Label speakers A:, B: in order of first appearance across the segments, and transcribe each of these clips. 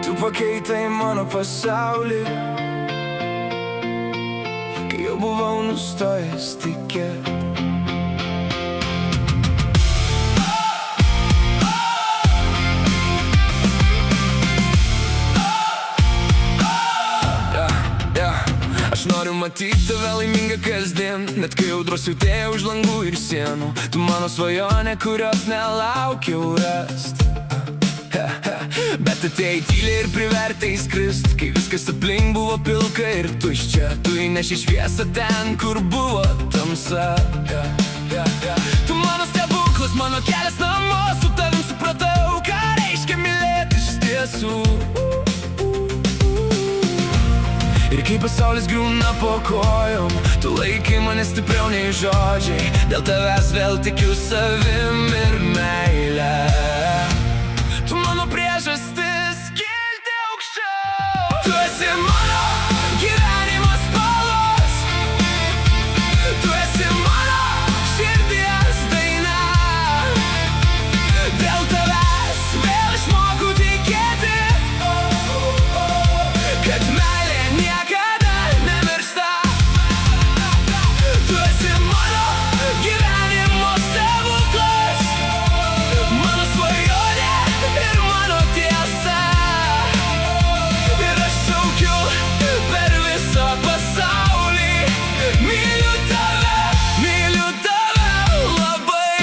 A: Tu pakeitai mano pasaulį, kai jau buvau nustojęs tikėt. Aš noriu matyti tave laimingą kasdien, net kai audros siautėja už langų ir sienų. Tu mano svajonė, kurios nelaukiau rast. Bet atėjai tyliai ir privertei skrist, kai viskas aplink buvo pilka ir tuščia. Tu įneši šviesą ten, kur buvo tamsa. Tu mano stebuklas, mano kelias namo, su tavim supratau, ką reiškia mylėti iš tiesų. Ir kai pasaulis griūna po kojom, tu laikai mane stipriau nei žodžiai. Dėl tavęs vėl tikiu savim ir meilę. Tu mano priežastis kilti aukščiau. Tu esi mano gyvenimo spalvos. Tu esi mano širdies daina. Dėl tavęs vėl išmokau tikėti, kad meilė niekada nemiršta. Tu esi mano gyvenimo stebuklas, mano svajonė ir mano tiesa. Ir aš šaukiu per visą pasaulį, myliu tave labai.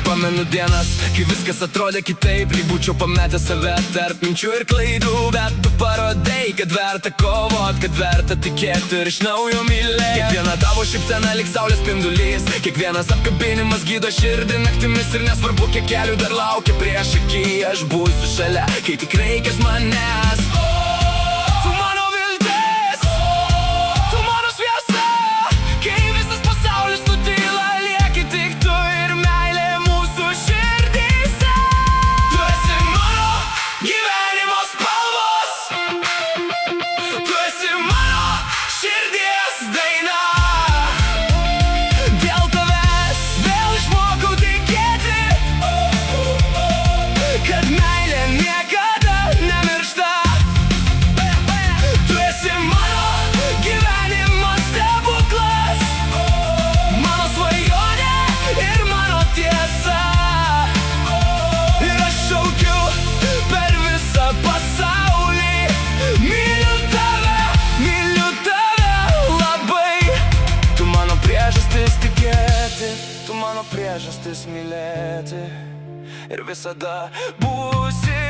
A: Pamenu dienas, kai viskas atrodė kitaip, lyg būčiau pametęs save tarp minčių ir klaidų. Bet tu parodei, kad verta kovot, kad verta tikėti ir iš naujo mylėti. Kiekviena tavo šypsena lyg saulės spindulys, kiekvienas apkabinimas gydo širdį naktimis. Ir nesvarbu, kiek kelių dar laukia prieš akį, aš būsiu šalia, kai tik reikės manęs. Tu mano viltis, tu mano šviesa, kai visas pasaulis nutyla, lieki tik tu ir meilė mūsų širdyse. Tu esi mano gyvenimo spalvos, tu esi mano širdies daina. Dėl tavęs vėl išmokau tikėti, kad meilė niekada nemiršta. Tu esi mano gyvenimo stebuklas, mano svajonė ir mano tiesa. Ir aš šaukiu per visą pasaulį, myliu tave labai. Tu mano priežastis tikėti, tu mano priežastis mylėti. Ir visada būsi